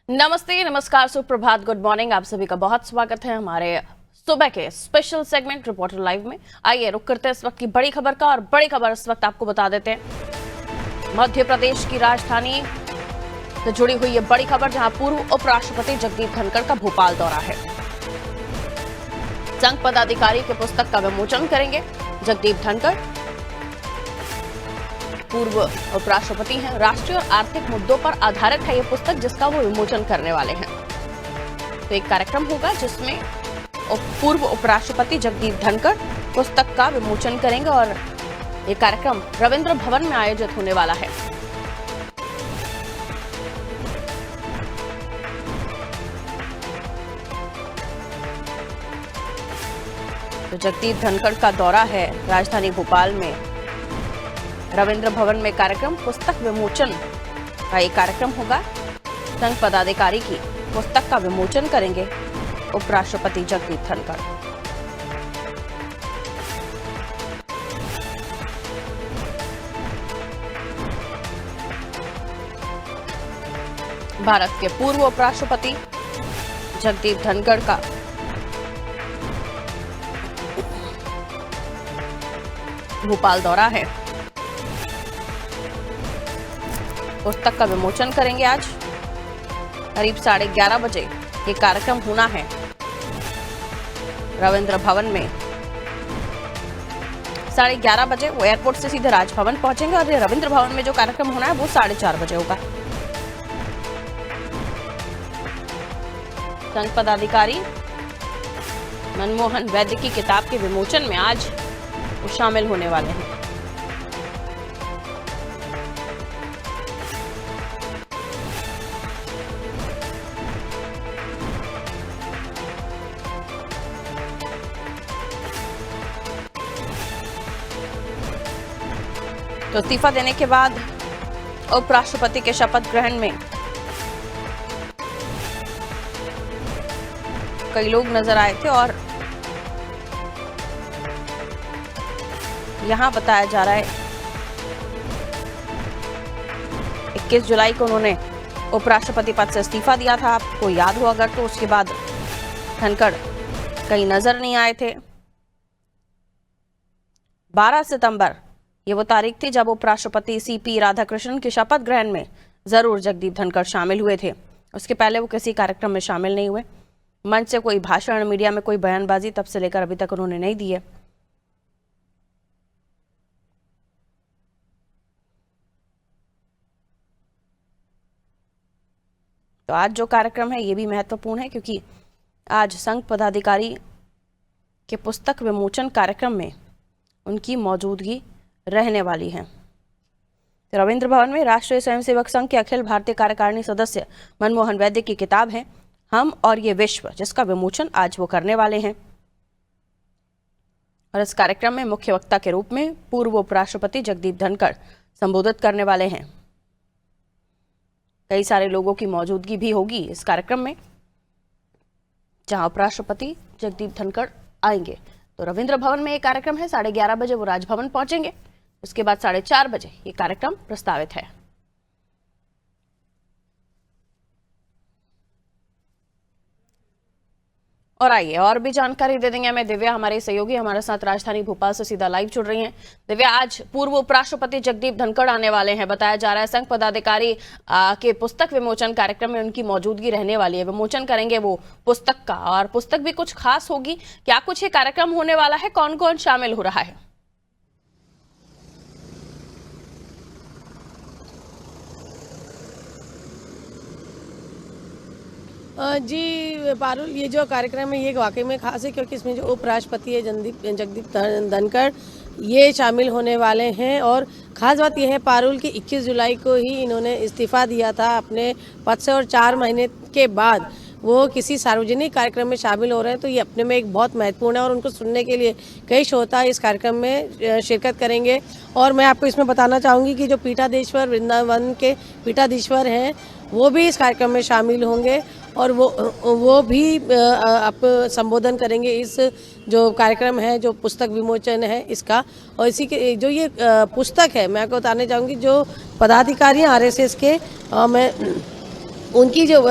नमस्ते, नमस्कार, सुप्रभात, गुड मॉर्निंग। आप सभी का बहुत स्वागत है हमारे सुबह के स्पेशल सेगमेंट रिपोर्टर लाइव में। आइए रुक करते हैं इस वक्त की बड़ी खबर का, और बड़ी खबर इस वक्त आपको बता देते हैं। मध्य प्रदेश की राजधानी से जुड़ी हुई ये बड़ी खबर, जहां पूर्व उपराष्ट्रपति जगदीप धनखड़ का भोपाल दौरा है। संघ पदाधिकारी के पुस्तक का विमोचन करेंगे जगदीप धनखड़। पूर्व उपराष्ट्रपति हैं। राष्ट्रीय और आर्थिक मुद्दों पर आधारित है ये पुस्तक, जिसका वो विमोचन करने वाले हैं। तो एक कार्यक्रम होगा जिसमें पूर्व उपराष्ट्रपति जगदीप धनखड़ पुस्तक का विमोचन करेंगे, और ये कार्यक्रम रविंद्र भवन में आयोजित होने वाला है। तो जगदीप धनखड़ का दौरा है राजधानी भोपाल में। रविंद्र भवन में कार्यक्रम पुस्तक विमोचन का एक कार्यक्रम होगा। संघ पदाधिकारी की पुस्तक का विमोचन करेंगे उपराष्ट्रपति जगदीप धनखड़। भारत के पूर्व उपराष्ट्रपति जगदीप धनखड़ का भोपाल दौरा है। पुस्तक का विमोचन करेंगे आज करीब 11:30 बजे। ये कार्यक्रम होना है रविंद्र भवन में। 11:30 बजे वो एयरपोर्ट से सीधे राजभवन पहुंचेंगे, और ये रविंद्र भवन में जो कार्यक्रम होना है वो 4:30 बजे होगा। संघ पदाधिकारी मनमोहन वैद्य की किताब के विमोचन में आज वो शामिल होने वाले हैं। तो इस्तीफा देने के बाद उपराष्ट्रपति के शपथ ग्रहण में कई लोग नजर आए थे, और यहां बताया जा रहा है 21 जुलाई को उन्होंने उपराष्ट्रपति पद से इस्तीफा दिया था। आपको याद हो अगर तो उसके बाद धनखड़ कहीं नजर नहीं आए थे। 12 सितंबर ये वो तारीख थी जब उपराष्ट्रपति सीपी राधाकृष्णन के शपथ ग्रहण में जरूर जगदीप धनखड़ शामिल हुए थे। उसके पहले वो किसी कार्यक्रम में शामिल नहीं हुए। मंच से कोई भाषण, मीडिया में कोई बयानबाजी तब से लेकर अभी तक उन्होंने नहीं दी है। तो आज जो कार्यक्रम है ये भी महत्वपूर्ण है, क्योंकि आज संघ पदाधिकारी के पुस्तक विमोचन कार्यक्रम में उनकी मौजूदगी रहने वाली है। रविंद्र भवन में राष्ट्रीय स्वयंसेवक संघ के अखिल भारतीय कार्यकारिणी सदस्य मनमोहन वैद्य की किताब है हम और ये विश्व, जिसका विमोचन आज वो करने वाले हैं। और इस कार्यक्रम में मुख्य वक्ता के रूप में पूर्व उपराष्ट्रपति जगदीप धनखड़ संबोधित करने वाले हैं। कई सारे लोगों की मौजूदगी भी होगी इस कार्यक्रम में, जहां उपराष्ट्रपति जगदीप धनखड़ आएंगे। तो रविंद्र भवन में एक कार्यक्रम है, 11:30 बजे वो राजभवन पहुंचेंगे। उसके बाद 4:30 बजे ये कार्यक्रम प्रस्तावित है। और आइए और भी जानकारी दे देंगे हमें दिव्या, हमारे सहयोगी हमारे साथ राजधानी भोपाल से सीधा लाइव जुड़ रही हैं। दिव्या, आज पूर्व उपराष्ट्रपति जगदीप धनखड़ आने वाले हैं। बताया जा रहा है संघ पदाधिकारी के पुस्तक विमोचन कार्यक्रम में उनकी मौजूदगी रहने वाली है। विमोचन करेंगे वो पुस्तक का, और पुस्तक भी कुछ खास होगी। क्या कुछ ये कार्यक्रम होने वाला है? कौन कौन शामिल हो रहा है? जी पारुल, ये जो कार्यक्रम है ये वाकई में खास है, क्योंकि इसमें जो उपराष्ट्रपति है जगदीप धनखड़ ये शामिल होने वाले हैं। और ख़ास बात यह है पारुल कि 21 जुलाई को ही इन्होंने इस्तीफा दिया था अपने पद से, और 4 महीने के बाद वो किसी सार्वजनिक कार्यक्रम में शामिल हो रहे हैं। तो ये अपने में एक बहुत महत्वपूर्ण है, और उनको सुनने के लिए कई श्रोता इस कार्यक्रम में शिरकत करेंगे। और मैं आपको इसमें बताना चाहूँगी कि जो पीठाधीश्वर वृंदावन के पीठाधीश्वर हैं वो भी इस कार्यक्रम में शामिल होंगे, और वो भी आप संबोधन करेंगे इस जो कार्यक्रम है, जो पुस्तक विमोचन है इसका। और इसी के जो ये पुस्तक है, मैं आपको बताने चाहूँगी जो पदाधिकारी आरएसएस के मैं उनकी जो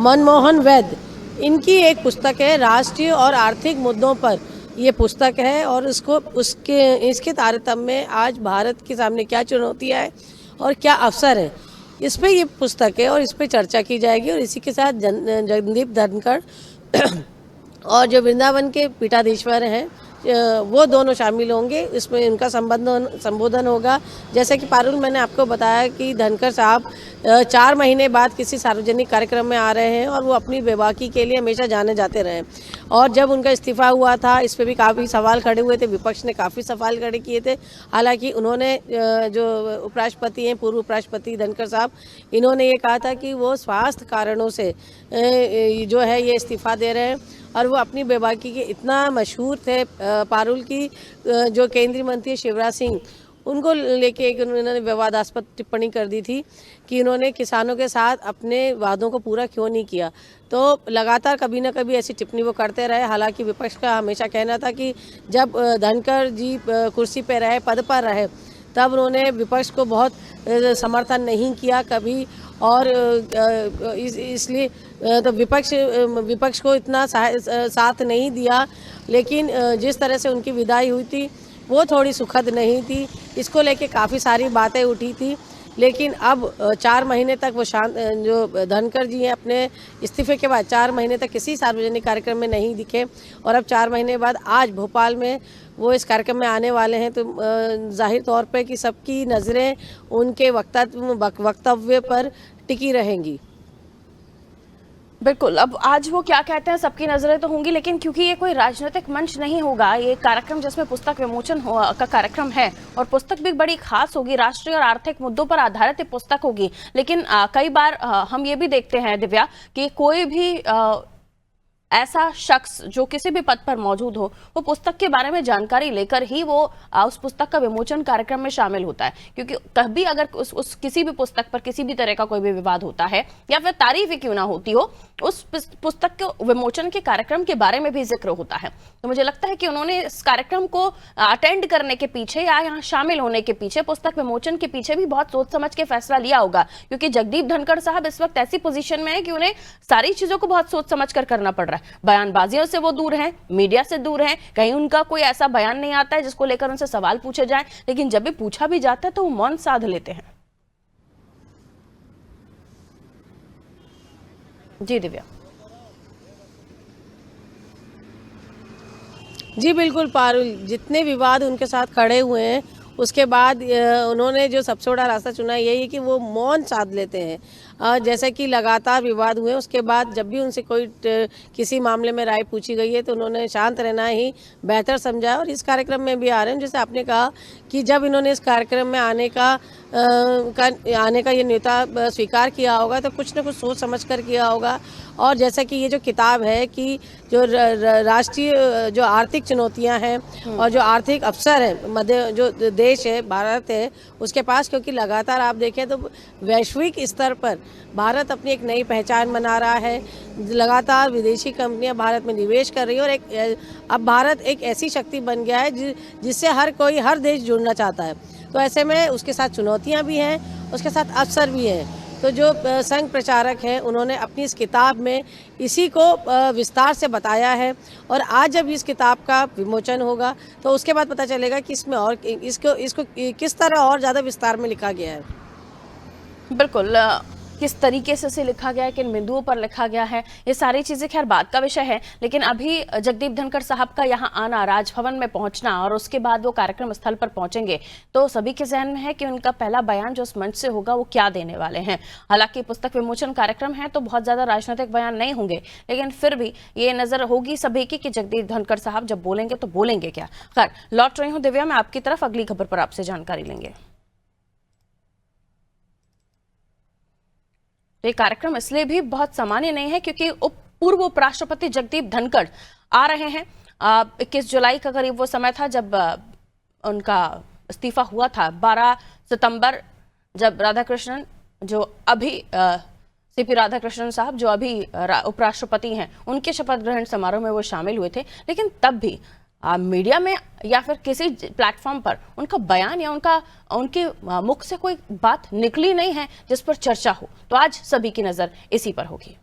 मनमोहन वैद्य, इनकी एक पुस्तक है राष्ट्रीय और आर्थिक मुद्दों पर, ये पुस्तक है। और इसके तारतम्य में आज भारत के सामने क्या चुनौतियाँ हैं और क्या अवसर है, इस पे ये पुस्तक है और इस पे चर्चा की जाएगी। और इसी के साथ जगदीप धनखड़ और जो वृंदावन के पीठाधीश्वर हैं वो दोनों शामिल होंगे। इसमें उनका संबोधन होगा। जैसे कि पारुल, मैंने आपको बताया कि धनखड़ साहब 4 महीने बाद किसी सार्वजनिक कार्यक्रम में आ रहे हैं और वो अपनी बेबाकी के लिए हमेशा जाने जाते रहे। और जब उनका इस्तीफा हुआ था, इस पे भी काफ़ी सवाल खड़े हुए थे, विपक्ष ने काफ़ी सवाल खड़े किए थे। हालांकि उन्होंने जो उपराष्ट्रपति हैं, पूर्व उपराष्ट्रपति धनखड़ साहब, इन्होंने ये कहा था कि वो स्वास्थ्य कारणों से जो है ये इस्तीफा दे रहे हैं। और वो अपनी बेबाकी के इतना मशहूर थे पारुल की, जो केंद्रीय मंत्री शिवराज सिंह, उनको लेके एक उन्होंने विवादास्पद टिप्पणी कर दी थी कि उन्होंने किसानों के साथ अपने वादों को पूरा क्यों नहीं किया। तो लगातार कभी ना कभी ऐसी टिप्पणी वो करते रहे। हालांकि विपक्ष का हमेशा कहना था कि जब धनखड़ जी कुर्सी पर रहे, पद पर रहे, तब उन्होंने विपक्ष को बहुत समर्थन नहीं किया कभी। और इसलिए तो विपक्ष को इतना साथ नहीं दिया। लेकिन जिस तरह से उनकी विदाई हुई थी वो थोड़ी सुखद नहीं थी। इसको लेके काफ़ी सारी बातें उठी थी। लेकिन अब 4 महीने तक वो जो धनखड़ जी हैं, अपने इस्तीफे के बाद 4 महीने तक किसी सार्वजनिक कार्यक्रम में नहीं दिखे। और अब 4 महीने बाद आज भोपाल में वो इस कार्यक्रम में आने वाले हैं। तो जाहिर तौर पे कि सबकी नज़रें उनके वक्तव्य पर टिकी रहेंगी। बिल्कुल, अब आज वो क्या कहते हैं सबकी नजरें तो होंगी, लेकिन क्योंकि ये कोई राजनीतिक मंच नहीं होगा, ये कार्यक्रम जिसमें पुस्तक विमोचन का कार्यक्रम है और पुस्तक भी बड़ी खास होगी, राष्ट्रीय और आर्थिक मुद्दों पर आधारित पुस्तक होगी। लेकिन कई बार हम ये भी देखते हैं दिव्या कि कोई भी ऐसा शख्स जो किसी भी पद पर मौजूद हो, वो पुस्तक के बारे में जानकारी लेकर ही वो उस पुस्तक का विमोचन कार्यक्रम में शामिल होता है। क्योंकि कभी अगर उस किसी भी पुस्तक पर किसी भी तरह का कोई भी विवाद होता है या फिर तारीफ ही क्यों ना होती हो, उस पुस्तक के विमोचन के कार्यक्रम के बारे में भी जिक्र होता है। तो मुझे लगता है कि उन्होंने इस कार्यक्रम को अटेंड करने के पीछे या यहाँ शामिल होने के पीछे, पुस्तक विमोचन के पीछे भी बहुत सोच समझ के फैसला लिया होगा। क्योंकि जगदीप धनखड़ साहब इस वक्त ऐसी पोजीशन में है कि उन्हें सारी चीजों को बहुत सोच समझ कर करना पड़ रहा है। बयानबाजियों से वो दूर हैं, मीडिया से दूर हैं, कहीं उनका कोई ऐसा बयान नहीं आता है जिसको लेकर उनसे सवाल पूछे जाएं। लेकिन जब भी पूछा भी जाता है तो वो मौन साध लेते हैं। जी दिव्या। जी बिल्कुल पारुल, जितने विवाद उनके साथ खड़े हुए हैं उसके बाद उन्होंने जो सबसे बड़ा रास्ता चुना यही है कि वो मौन साध लेते हैं। जैसे कि लगातार विवाद हुए, उसके बाद जब भी उनसे कोई किसी मामले में राय पूछी गई है तो उन्होंने शांत रहना ही बेहतर समझा। और इस कार्यक्रम में भी आ रहे हैं। जैसे आपने कहा कि जब इन्होंने इस कार्यक्रम में आने का ये न्योता स्वीकार किया होगा तो कुछ न कुछ सोच समझ कर किया होगा। और जैसा कि ये जो किताब है कि जो राष्ट्रीय जो आर्थिक चुनौतियां हैं और जो आर्थिक अवसर है, मध्य जो देश है, भारत है, उसके पास, क्योंकि लगातार आप देखें तो वैश्विक स्तर पर भारत अपनी एक नई पहचान बना रहा है। लगातार विदेशी कंपनियां भारत में निवेश कर रही है और अब भारत एक ऐसी शक्ति बन गया है जिससे हर देश जुड़ना चाहता है। तो ऐसे में उसके साथ चुनौतियां भी हैं, उसके साथ अवसर भी हैं। तो जो संघ प्रचारक हैं उन्होंने अपनी इस किताब में इसी को विस्तार से बताया है। और आज जब इस किताब का विमोचन होगा तो उसके बाद पता चलेगा कि इसमें और इसको किस तरह और ज़्यादा विस्तार में लिखा गया है। बिल्कुल, किस तरीके से इसे लिखा गया है, किन बिंदुओं पर लिखा गया है, ये सारी चीजें खैर बात का विषय है। लेकिन अभी जगदीप धनखड़ साहब का यहाँ आना, राजभवन में पहुंचना और उसके बाद वो कार्यक्रम स्थल पर पहुंचेंगे, तो सभी के जहन में है कि उनका पहला बयान जो उस मंच से होगा वो क्या देने वाले हैं। हालांकि पुस्तक विमोचन कार्यक्रम है तो बहुत ज्यादा राजनीतिक बयान नहीं होंगे, लेकिन फिर भी ये नजर होगी सभी की कि जगदीप धनखड़ साहब जब बोलेंगे तो बोलेंगे क्या। खैर, लौट रही हूँ दिव्या, मैं आपकी तरफ अगली खबर पर आपसे जानकारी लेंगे। ये कार्यक्रम इसलिए भी बहुत सामान्य नहीं है क्योंकि पूर्व उपराष्ट्रपति जगदीप धनखड़ आ रहे हैं। 21 जुलाई का करीब वो समय था जब उनका इस्तीफा हुआ था। 12 सितंबर जब राधाकृष्णन, जो अभी सीपी राधाकृष्णन साहब जो अभी उपराष्ट्रपति हैं, उनके शपथ ग्रहण समारोह में वो शामिल हुए थे। लेकिन तब भी मीडिया में या फिर किसी प्लेटफॉर्म पर उनका बयान या उनके मुख से कोई बात निकली नहीं है जिस पर चर्चा हो। तो आज सभी की नज़र इसी पर होगी।